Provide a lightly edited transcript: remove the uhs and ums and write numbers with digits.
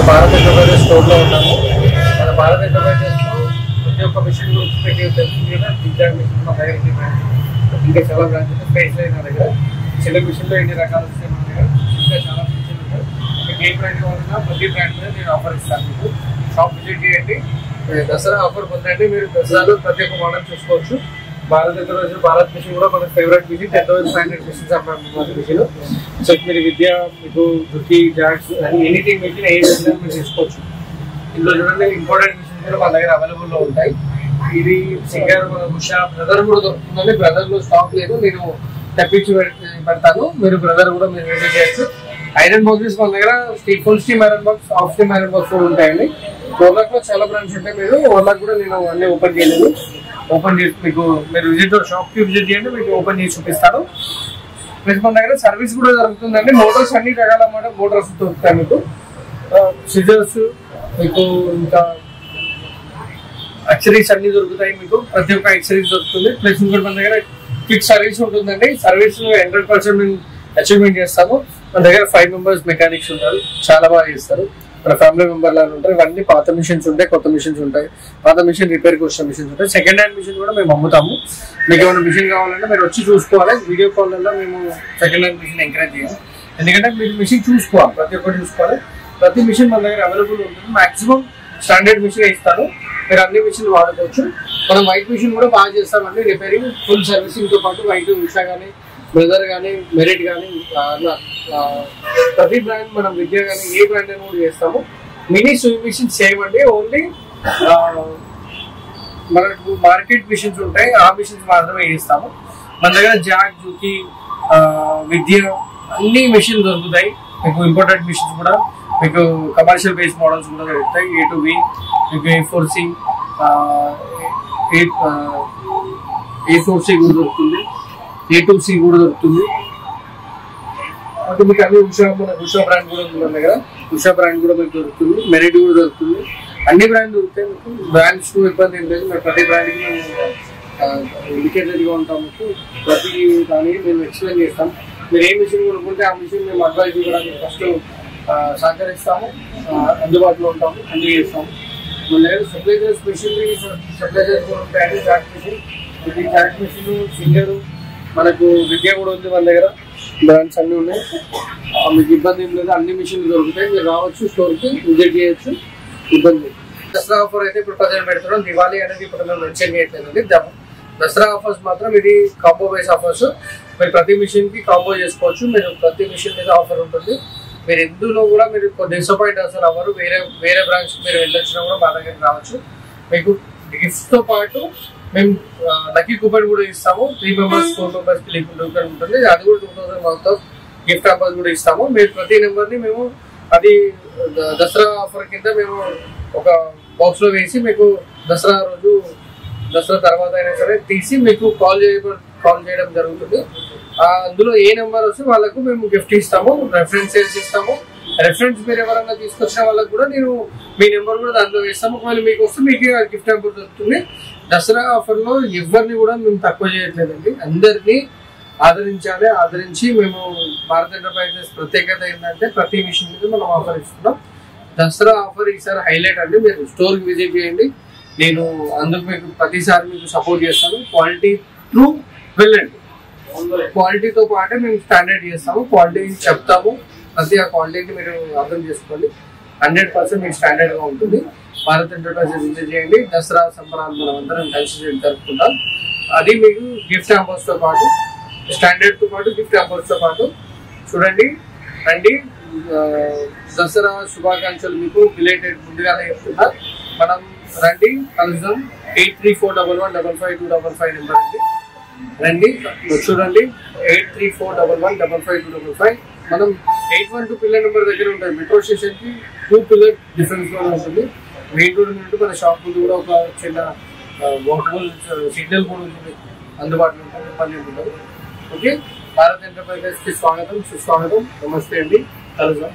Bharat enterprises స్టోర్లో ఉన్నాము. మన భారత్ ఎంటర్ప్రైజెస్లో ప్రతి ఒక్క మిషన్ గురించి పెట్టి తెలుస్తుంది కదా. జిగ్జాగ్ మిషన్ మా దగ్గర ఇంకా చాలా బ్రాంచెస్ స్పేస్ అయిన దగ్గర చిన్న మిషన్లో ఎన్ని రకాలు వస్తాయి మన దగ్గర. ఇంకా చాలా మిషన్ ఉంటాయి. మీకు ఏ బ్రాండ్ కావాలన్నా ప్రతి బ్రాండ్ మీద నేను ఆఫర్ ఇస్తాను. మీకు షాప్ విజిట్ చేయండి, దసరా ఆఫర్ పొందండి. మీరు దసరాలో ప్రతి ఒక్క మోడల్ చూసుకోవచ్చు. భారత్ ఎంటర్ప్రైజెస్ భారత్ మిషన్ కూడా మన ఫేవరెట్ మిషన్ 10,500 మిషన్స్ అమ్మాము మిషన్. సో మీరు విద్య, మీకు దుర్కి, జాక్స్ ఎనీథింగ్ మిషన్ ఏ మిషన్ మీరు తీసుకోవచ్చు. ఇందులో చూడండి ఇంపార్టెంట్ మిషన్స్ కూడా మన దగ్గర అవైలబుల్లో ఉంటాయి. ఇది సింగర్, ఉషా, బ్రదర్ కూడా దొరుకుతుందండి. బ్రదర్లో స్టాక్ లేదు, నేను తెప్పించి పెడతాను. మీరు బ్రదర్ కూడా మీరు విజిట్ చేయొచ్చు. ఐరన్ బాక్సెస్ మన దగ్గర full steam iron box, half steam iron box కూడా ఉంటాయండి. ఓవర్లాక్ లో చాలా బ్రాండ్స్ ఉంటాయి. మీరు ఓవర్లాక్ కూడా నేను అన్ని ఓపెన్ చేయలేదు. ఓపెన్ చేసి మీకు మీరు షాప్ కి విజిట్ చేయండి, మీకు ఓపెన్ చేసి చూపిస్తాను. ప్లస్ మన దగ్గర సర్వీస్ కూడా జరుగుతుందండి. మోటార్స్ అన్ని రకాల మోటార్స్ దొరుకుతాయి మీకు. సిజర్స్ మీకు, ఇంకా యాక్సరీస్ అన్ని దొరుకుతాయి మీకు. ప్రతి ఒక్క యాక్సరీస్ దొరుకుతుంది. ప్లస్ ఇంకోటి మన దగ్గర ఫిక్స్ సర్వీస్ ఉంటుందండి. సర్వీస్ 100% మేము అచీవ్మెంట్ చేస్తాము. మన దగ్గర 5 members మెకానిక్స్ ఉంటారు, చాలా బాగా చేస్తారు. మన ఫ్యామిలీ మెంబర్ లాగా ఉంటారు. ఇవన్నీ పాత మిషన్స్ ఉంటాయి, కొత్త మిషన్స్ ఉంటాయి. పాత మిషన్ రిపేర్కి వచ్చిన మిషన్స్ ఉంటాయి. సెకండ్ హ్యాండ్ మిషన్ కూడా మేము అమ్ముతాము. మీకు ఏమైనా మిషన్ కావాలంటే మీరు వచ్చి చూసుకోవాలి. వీడియో కాల్లో మేము సెకండ్ హ్యాండ్ మిషన్ ఎంకరేజ్ చేయాలి. ఎందుకంటే మీరు మిషన్ చూసుకోవాలి, ప్రతి ఒక్కటి చూసుకోవాలి. ప్రతి మిషన్ మన దగ్గర అవైలబుల్ ఉంటుంది. మాక్సిమం స్టాండర్డ్ మిషన్ ఇస్తాను, మీరు అన్ని మిషన్ వాడుకోవచ్చు. మనం వైట్ మిషన్ కూడా బాగా చేస్తామండి. రిపేరింగ్, ఫుల్ సర్వీసింగ్తో పాటు వైట్, ఉషా కానీ, బ్రదర్ కానీ, మెరిట్ కానీ, ప్రతి బ్రాండ్ మనం విద్య కానీ ఏ బ్రాండ్ అని కూడా చేస్తాము. మినీ స్వింగ్ మిషన్స్ చేయమండి. ఓన్లీ మనకు మార్కెట్ మిషన్స్ ఉంటాయి, ఆ మిషన్స్ మాత్రమే చేస్తాము. మన దగ్గర జాక్, జూకి, విద్య అన్ని మిషన్స్ దొరుకుతాయి మీకు. ఇంపార్టెంట్ మిషన్స్ కూడా మీకు, కమర్షియల్ బేస్ మోడల్స్ కూడా దొరుకుతాయి. A to B, మీకు A4C, A4C కూడా దొరుకుతుంది, A2C కూడా దొరుకుతుంది. అంటే మీకు అన్ని ఉషా బ్రాండ్ కూడా ఉంది మన దగ్గర. ఉషా బ్రాండ్ కూడా మీకు దొరుకుతుంది, మెరిట్ కూడా దొరుకుతుంది. అన్ని బ్రాండ్ దొరుకుతాయి మీకు. బ్రాండ్స్ ఇబ్బంది ఏం లేదు. ప్రతి బ్రాండ్కి మేము ఇండికేటెడ్గా ఉంటాం. మీకు ప్రతి దానికి మేము ఎక్స్ప్లెయిన్ చేస్తాం. మీరు ఏ మిషన్ కొనుక్కుంటే ఆ మిషన్ మేము అడ్వైజ్ ఇవ్వడానికి ఫస్ట్ సహకరిస్తాము, అందుబాటులో ఉంటాము, అన్ని చేస్తాము. మన దగ్గర సప్లైజర్స్ మిషన్ సప్లైజర్స్ కూడా ఉంటాయండి. జాక్ మిషన్, ఇది జాక్ మిషన్, సింగరు, మనకు విద్య కూడా ఉంది మన దగ్గర. బ్రాండ్స్ అన్నీ ఉన్నాయి. మీకు ఇబ్బంది ఏం లేదు, అన్ని మిషన్లు దొరుకుతాయి. మీరు రావచ్చు, స్టోర్కి విజిట్ చేయొచ్చు, ఇబ్బంది. దసరా ఆఫర్ అయితే ఇప్పుడు ప్రజెంట్ పెడుతున్నాం. దివాళీ అనేది ఇప్పుడు మేము మెన్షన్ చేయట్లేదండి. దసరా ఆఫర్స్ మాత్రం ఇది కాంబో బేస్ ఆఫర్స్. మీరు ప్రతి మిషన్కి కాంబో చేసుకోవచ్చు. మీరు ప్రతి మిషన్ మీద ఆఫర్ ఉంటుంది. మీరు ఎందులో కూడా మీరు డిసప్పాయింట్ అసలు అవ్వరు. వేరే బ్రాంచ్ మీరు వెళ్ళొచ్చినా కూడా మా దగ్గరికి రావచ్చు. మీకు గిఫ్ట్తో పాటు మేము లక్కీ కూపన్ కూడా ఇస్తాము. 3 members 4 members కూపన్ ఉంటుంది. అది కూడా 2000 worth ఆఫ్ గిఫ్ట్ ఆఫర్స్ కూడా ఇస్తాము. మీరు ప్రతి నెంబర్ని మేము అది దసరా ఆఫర్ కింద మేము ఒక బాక్స్లో వేసి మీకు దసరా రోజు, దసరా తర్వాత అయినా సరే తీసి మీకు కాల్ చేయడం జరుగుతుంది. అందులో ఏ నెంబర్ వస్తే వాళ్ళకు మేము గిఫ్ట్ ఇస్తాము, రెఫరెన్స్ ఇస్తాము. రెఫరెన్స్ మీరు ఎవరైనా తీసుకొచ్చిన వాళ్ళకి కూడా నేను మీ నెంబర్ కూడా దాంట్లో వేస్తాము. ఒకవేళ మీకు వస్తే మీకు గిఫ్ట్ నెంబర్ దొరుకుతుంది. దసరా ఆఫర్లో ఎవరిని కూడా మేము తక్కువ చేయట్లేదండి. అందరినీ ఆదరించి మేము భారత్ ఎంటర్ప్రైజెస్ ప్రత్యేకత ఏంటంటే ప్రతి మిషన్ మీద మనం ఆఫర్ ఇస్తున్నాం. దసరా ఆఫర్ ఈసారి హైలైట్ అండి. మీరు స్టోర్కి విజిట్ చేయండి, నేను అందుకు మీకు ప్రతిసారి మీకు సపోర్ట్ చేస్తాను. క్వాలిటీ త్రూ వెళ్ళండి. క్వాలిటీతో పాటే మేము స్టాండర్డ్ చేస్తాము, క్వాలిటీ చెప్తాము. ప్రతి ఆ క్వాలిటీని మీరు అర్థం చేసుకోండి. 100% మీకు స్టాండర్డ్గా ఉంటుంది. భారత్ ఎంటర్ప్రైజెస్ విజిట్ చేయండి. దసరా సంబరాలు మనం అందరం కలిసి జరుపుకుంటాం. అది మీకు గిఫ్ట్ హ్యాంపర్స్తో పాటు, స్టాండర్డ్తో పాటు గిఫ్ట్ హ్యాంపర్స్తో పాటు చూడండి, రండి. దసరా శుభాకాంక్షలు మీకు రిలేటెడ్ ముందుగానే చెప్తున్నా. మనం రండి, కలుద్దాం. 8341155255 నెంబర్ అండి. రండి, చూడండి. 8341155255. మనం 812 పిల్లర్ నెంబర్ దగ్గర ఉంటుంది. మెట్రో స్టేషన్కి 2 పిల్లర్ డిఫరెన్స్లో ఉంటుంది. మెయిన్ రోడ్ నుండి మన షాప్ ముందు కూడా ఒక చిన్న వాకబుల్ సిగ్నల్ కూడా ఉంటుంది, అందుబాటులో ఉంటుంది, ఇబ్బంది ఉంటుంది. ఓకే, భారత్ ఎంటర్ప్రైజెస్కి స్వాగతం, సుస్వాగతం, నమస్తే అండి, కలుద్దాం.